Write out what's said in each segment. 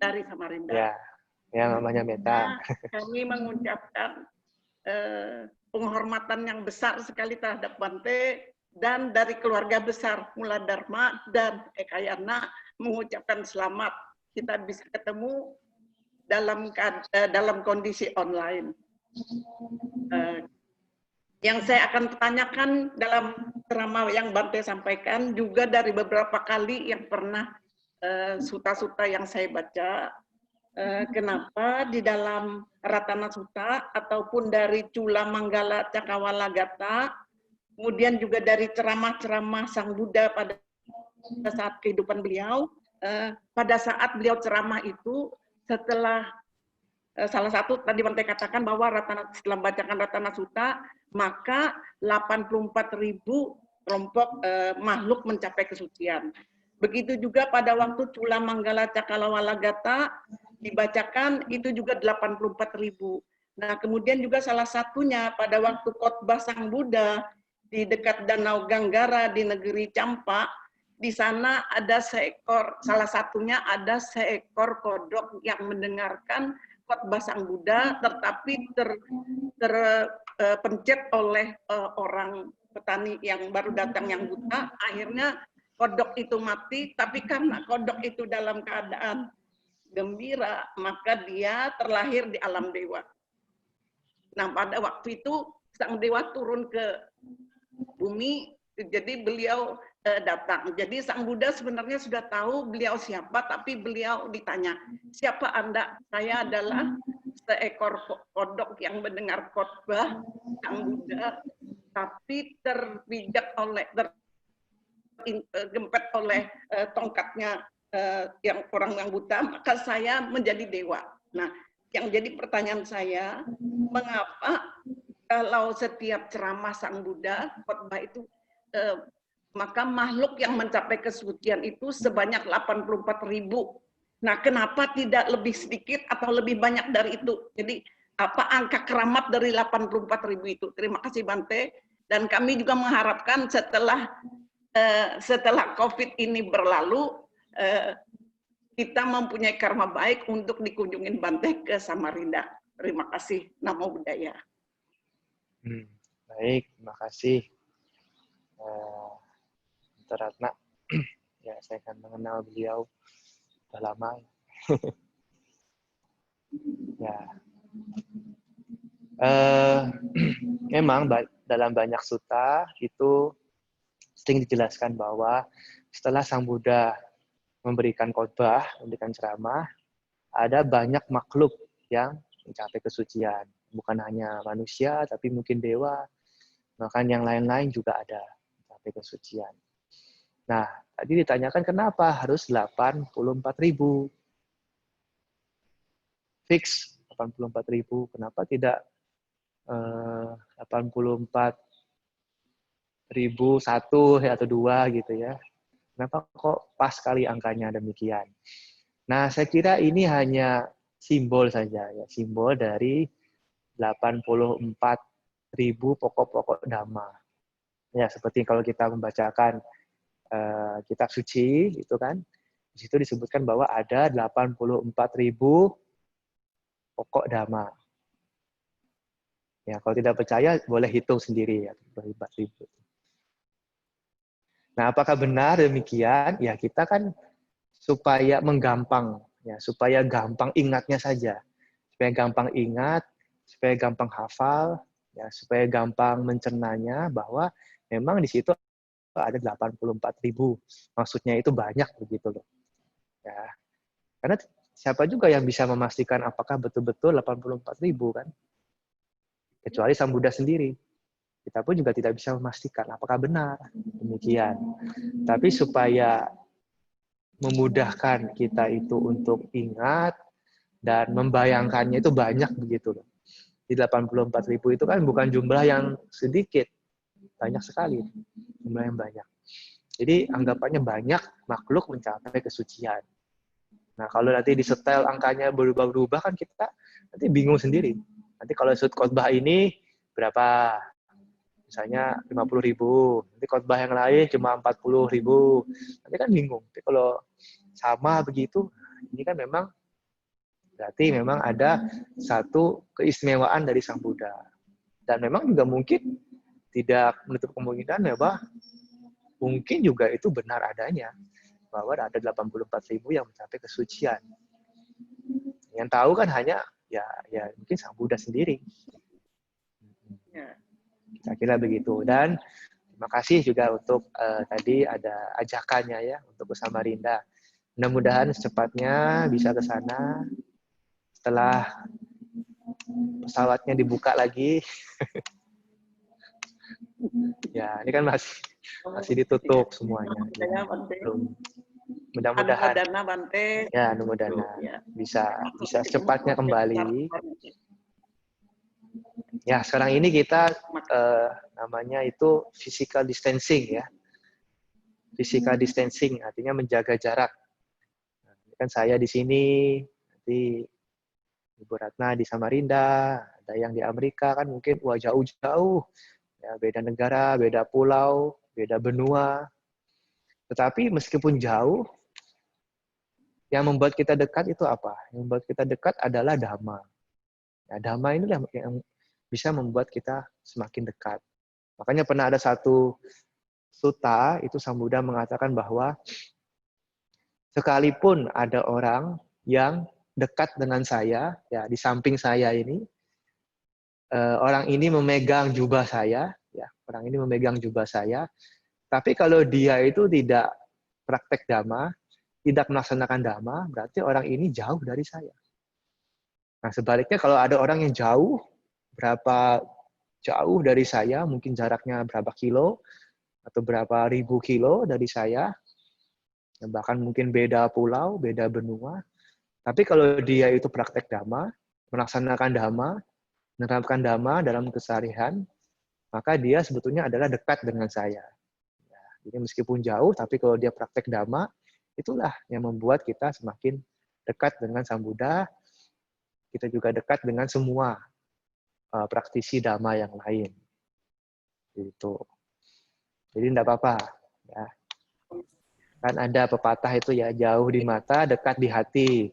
dari Samarinda. Ya, yang namanya Meta. Kami mengucapkan penghormatan yang besar sekali terhadap Bante, dan dari keluarga besar Mula Dharma dan Ekayana mengucapkan selamat kita bisa ketemu dalam kondisi online. Yang saya akan tanyakan dalam ceramah yang Bante sampaikan juga dari beberapa kali yang pernah suta-suta yang saya baca, kenapa di dalam Ratana Sutta ataupun dari Cula Manggala Cakawala-gata, kemudian juga dari ceramah-ceramah Sang Buddha pada saat kehidupan beliau, pada saat beliau ceramah itu, setelah salah satu tadi Bante katakan bahwa setelah membacakan Ratana Sutta, maka 84.000 kelompok makhluk mencapai kesucian. Begitu juga pada waktu Cula Manggala Cakawala-gata dibacakan itu juga 84.000. Nah, kemudian juga salah satunya pada waktu khotbah Sang Buddha di dekat Danau Ganggara di negeri Campa, di sana ada salah satunya ada seekor kodok yang mendengarkan khotbah Sang Buddha, tetapi terpencet oleh orang petani yang baru datang yang buta. Akhirnya kodok itu mati, tapi karena kodok itu dalam keadaan gembira, maka dia terlahir di alam dewa. Nah, pada waktu itu Sang Dewa turun ke bumi, jadi beliau datang. Jadi Sang Buddha sebenarnya sudah tahu beliau siapa, tapi beliau ditanya, siapa Anda? Saya adalah seekor kodok yang mendengar khotbah Sang Buddha, tapi terpijak oleh, tergempet oleh tongkatnya yang orang yang buta, maka saya menjadi dewa. Nah, yang jadi pertanyaan saya, mengapa kalau setiap ceramah Sang Buddha, khotbah itu, maka makhluk yang mencapai kesucian itu sebanyak 84.000. Nah, kenapa tidak lebih sedikit atau lebih banyak dari itu? Jadi, apa angka keramat dari 84.000 itu? Terima kasih Bante. Dan kami juga mengharapkan setelah COVID ini berlalu, kita mempunyai karma baik untuk dikunjungin Bante ke Samarinda. Terima kasih. Namo Buddhaya. Baik, terima kasih. Ratna, ya saya akan mengenal beliau sudah lama. Ya, memang dalam banyak sutta itu sering dijelaskan bahwa setelah Sang Buddha memberikan khotbah, memberikan ceramah, ada banyak makhluk yang mencapai kesucian. Bukan hanya manusia, tapi mungkin dewa, bahkan yang lain-lain juga ada mencapai kesucian. Nah, tadi ditanyakan kenapa harus 84.000? Fix 84.000, kenapa tidak 84.001 atau 2 gitu ya? Kenapa kok pas sekali angkanya demikian? Nah, saya kira ini hanya simbol saja, ya, simbol dari 84.000 pokok-pokok dhamma. Ya, seperti kalau kita membacakan kitab suci, itu kan, di situ disebutkan bahwa ada 84.000 pokok dhamma. Ya, kalau tidak percaya boleh hitung sendiri ya, 84.000. Nah, apakah benar demikian? Ya, kita kan supaya menggampang, ya, supaya gampang ingatnya saja, supaya gampang ingat, supaya gampang hafal, ya, supaya gampang mencernanya bahwa memang di situ ada 84.000. Maksudnya itu banyak begitu loh. Ya. Karena siapa juga yang bisa memastikan apakah betul-betul 84.000 kan? Kecuali Sang Buddha sendiri. Kita pun juga tidak bisa memastikan apakah benar demikian. Tapi supaya memudahkan kita itu untuk ingat dan membayangkannya itu banyak begitu loh. Di 84.000 itu kan bukan jumlah yang sedikit. Banyak sekali jumlah yang banyak. Jadi anggapannya banyak makhluk mencapai kesucian. Nah, kalau nanti disetel angkanya berubah-ubah kan kita nanti bingung sendiri. Nanti kalau sud khotbah ini berapa? Misalnya 50.000. Nanti khotbah yang lain cuma 40.000. Nanti kan bingung. Tapi kalau sama begitu, ini kan memang Berarti memang ada satu keistimewaan dari Sang Buddha. Dan memang juga mungkin tidak menutup kemungkinan bahwa mungkin juga itu benar adanya. Bahwa ada 84.000 yang mencapai kesucian. Yang tahu kan hanya ya mungkin Sang Buddha sendiri. Saya kira begitu. Dan terima kasih juga untuk tadi ada ajakannya ya untuk ke Samarinda. Mudah-mudahan secepatnya bisa ke sana setelah pesawatnya dibuka lagi. Ya, ini kan masih ditutup semuanya. Belum. Mudah-mudahan. Ya, mudah-mudahan bisa secepatnya kembali. Ya, sekarang ini kita namanya itu physical distancing ya. Physical distancing artinya menjaga jarak. Nah, ini kan saya di sini, nanti Ibu Ratna di Samarinda, ada yang di Amerika kan mungkin wah jauh-jauh. Ya, beda negara, beda pulau, beda benua. Tetapi meskipun jauh, yang membuat kita dekat itu apa? Yang membuat kita dekat adalah Dhamma. Ya, Dhamma ini yang bisa membuat kita semakin dekat. Makanya pernah ada satu sutta, itu Sang Buddha mengatakan bahwa sekalipun ada orang yang dekat dengan saya, ya di samping saya ini, orang ini memegang jubah saya, ya orang ini memegang jubah saya, tapi kalau dia itu tidak praktek Dhamma, tidak melaksanakan Dhamma, berarti orang ini jauh dari saya. Nah sebaliknya kalau ada orang yang jauh, berapa jauh dari saya, mungkin jaraknya berapa kilo, atau berapa ribu kilo dari saya, bahkan mungkin beda pulau, beda benua, tapi kalau dia itu praktek Dhamma, melaksanakan Dhamma, menerapkan Dhamma dalam keseharian, maka dia sebetulnya adalah dekat dengan saya. Ya, jadi meskipun jauh, tapi kalau dia praktek Dhamma, itulah yang membuat kita semakin dekat dengan Sang Buddha, kita juga dekat dengan semua praktisi Dhamma yang lain. Gitu. Jadi tidak apa-apa. Ya. Kan ada pepatah itu ya, jauh di mata, dekat di hati.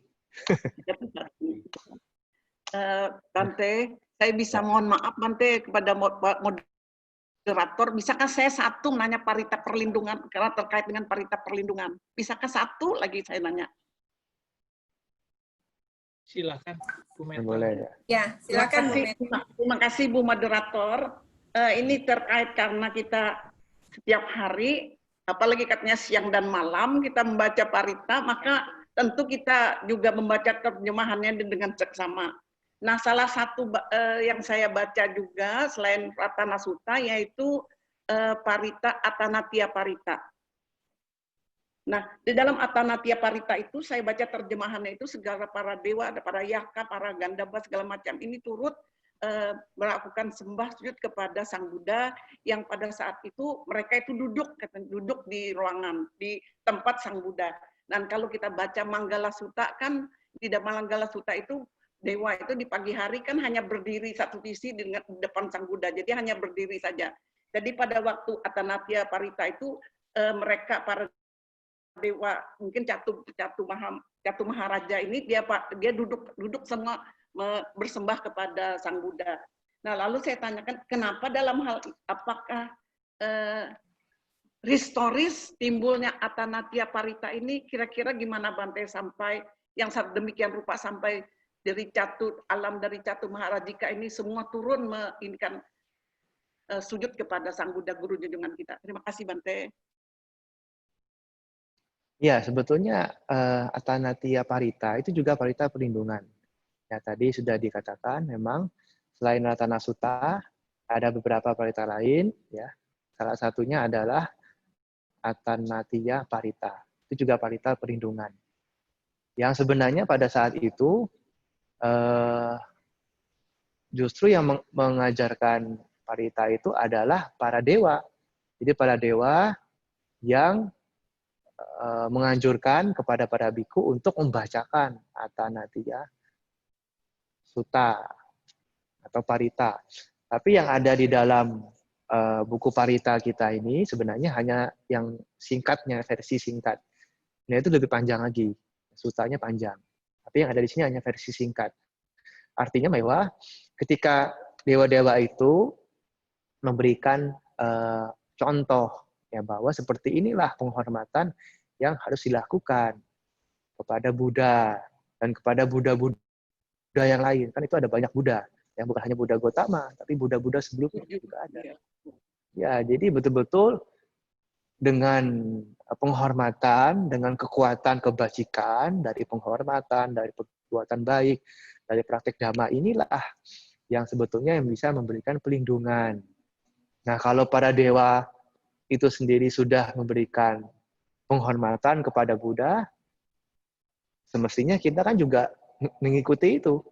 Bante, saya bisa mohon maaf Bante kepada moderator, bisakah saya satu nanya parita perlindungan, karena terkait dengan parita perlindungan. Bisakah satu lagi saya nanya? Silakan, Bu Meta. Boleh ya. Ya, silakan Bu Meta. Terima kasih Bu moderator. Ini terkait karena kita setiap hari, apalagi katanya siang dan malam, kita membaca parita, maka tentu kita juga membaca terjemahannya dengan seksama. Nah, salah satu yang saya baca juga selain Ratana Sutta yaitu Parita Atanatya Parita. Nah, di dalam Atanatya Parita itu saya baca terjemahannya itu segala para dewa, ada para yaka, para gandaba segala macam ini turut melakukan sembah sujud kepada Sang Buddha yang pada saat itu mereka itu duduk di ruangan di tempat Sang Buddha. Dan kalau kita baca Manggala Sutta kan di dalam Manggala Sutta itu dewa itu di pagi hari kan hanya berdiri satu sisi di depan Sang Buddha, jadi hanya berdiri saja. Jadi pada waktu Atanatya Parita itu mereka para dewa mungkin Catu Maharaja ini dia duduk semua bersembah kepada Sang Buddha. Nah lalu saya tanyakan kenapa dalam hal apakah historis timbulnya Atanatya Parita ini kira-kira gimana Bante sampai yang demikian rupa sampai dari alam dari Catu Maharajika ini semua turun menginginkan sujud kepada Sang Buddha Guru junjungan kita. Terima kasih Bante. Ya, sebetulnya Atanatya Parita itu juga parita perlindungan. Ya, tadi sudah dikatakan memang selain Ratana Sutta ada beberapa parita lain. Ya, salah satunya adalah Atanatya Parita. Itu juga parita perlindungan. Yang sebenarnya pada saat itu justru yang mengajarkan parita itu adalah para dewa. Jadi para dewa yang menganjurkan kepada para biku untuk membacakan Atanatya Sutta atau parita. Tapi yang ada di dalam buku parita kita ini sebenarnya hanya yang singkatnya, versi singkat. Nah itu lebih panjang lagi, sutanya panjang. Tapi yang ada di sini hanya versi singkat. Artinya bahwa ketika dewa-dewa itu memberikan contoh ya bahwa seperti inilah penghormatan yang harus dilakukan kepada Buddha dan kepada Buddha-Buddha yang lain. Kan itu ada banyak Buddha, yang bukan hanya Buddha Gotama, tapi Buddha-Buddha sebelumnya juga ada. Ya, jadi betul-betul dengan penghormatan, dengan kekuatan kebajikan, dari penghormatan, dari perbuatan baik, dari praktek dhamma inilah yang sebetulnya yang bisa memberikan pelindungan. Nah, kalau para dewa itu sendiri sudah memberikan penghormatan kepada Buddha, semestinya kita kan juga mengikuti itu.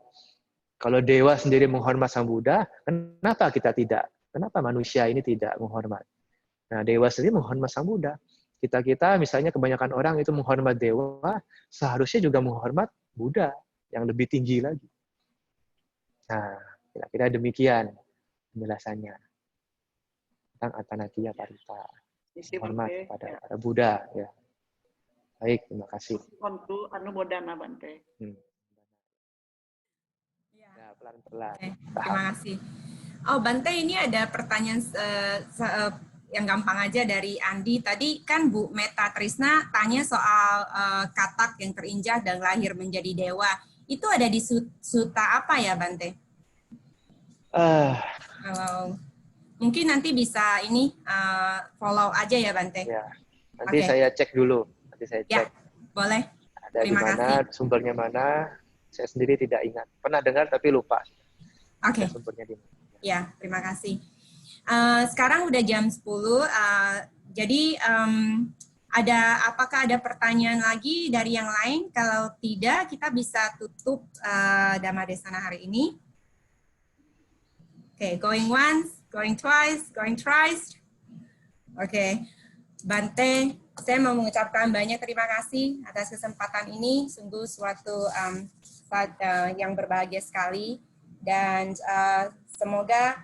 Kalau dewa sendiri menghormat sang Buddha, kenapa kita tidak? Kenapa manusia ini tidak menghormat? Nah, dewa sendiri menghormat sang Buddha. Kita misalnya kebanyakan orang itu menghormat dewa, seharusnya juga menghormat Buddha yang lebih tinggi lagi. Nah, kira-kira demikian penjelasannya tentang Atanatiya Parita. Hormat kepada para Buddha. Ya. Baik, terima kasih. Kontu Anumodana Bante. Ya, pelan-pelan. Oke, terima kasih. Oh, Bante, ini ada pertanyaan yang gampang aja dari Andi. Tadi kan Bu Meta Trisna tanya soal katak yang terinjak dan lahir menjadi dewa. Itu ada di suta apa ya, Bante? Mungkin nanti bisa ini follow aja ya, Bante. Ya, nanti saya cek dulu. Nanti saya cek. Ya, boleh. Ada di mana, sumbernya mana, saya sendiri tidak ingat. Pernah dengar tapi lupa. Oke. Sumbernya di mana. Ya, terima kasih. Sekarang udah jam 10, jadi apakah ada pertanyaan lagi dari yang lain? Kalau tidak, kita bisa tutup Dhamma Desana hari ini. Oke, going once, going twice, going thrice. Oke, Bante, saya mau mengucapkan banyak terima kasih atas kesempatan ini. Sungguh suatu saat yang berbahagia sekali. Dan semoga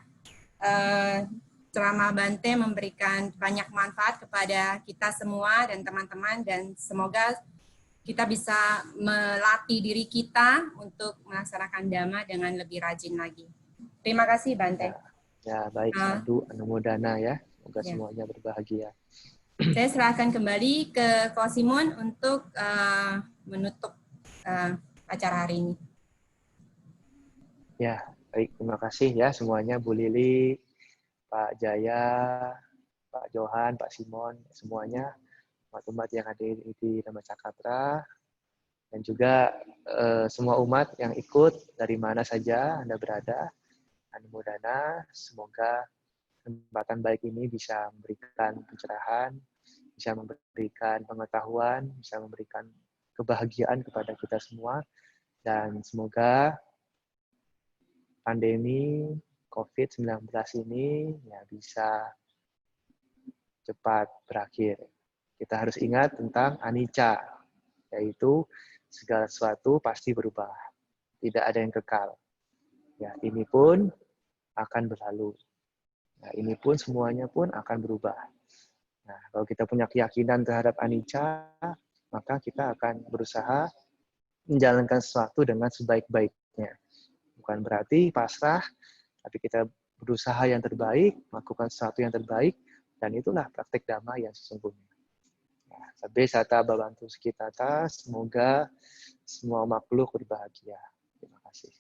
ceramah Bante memberikan banyak manfaat kepada kita semua dan teman-teman, dan semoga kita bisa melatih diri kita untuk melaksanakan Dhamma dengan lebih rajin lagi. Terima kasih, Bante. Ya, baik. Sadhu Anumodana ya. Semoga semuanya berbahagia. Saya serahkan kembali ke Ko Simon untuk menutup acara hari ini. Ya, baik. Terima kasih ya semuanya, Bu Lili, Pak Jaya, Pak Johan, Pak Simon, semuanya, umat-umat yang ada di Dhamma Cakatra, dan juga semua umat yang ikut dari mana saja Anda berada. Anumodana, semoga kesempatan baik ini bisa memberikan pencerahan, bisa memberikan pengetahuan, bisa memberikan kebahagiaan kepada kita semua, dan semoga pandemi COVID-19 ini ya bisa cepat berakhir. Kita harus ingat tentang anicca, yaitu segala sesuatu pasti berubah. Tidak ada yang kekal. Ya, ini pun akan berlalu. Nah, ini pun semuanya pun akan berubah. Nah, kalau kita punya keyakinan terhadap anicca, maka kita akan berusaha menjalankan sesuatu dengan sebaik-baiknya. Bukan berarti pasrah, tapi kita berusaha yang terbaik, melakukan sesuatu yang terbaik, dan itulah praktek Dhamma yang sesungguhnya. Sabbe sata bhavantu sukitata, semoga semua makhluk berbahagia. Terima kasih.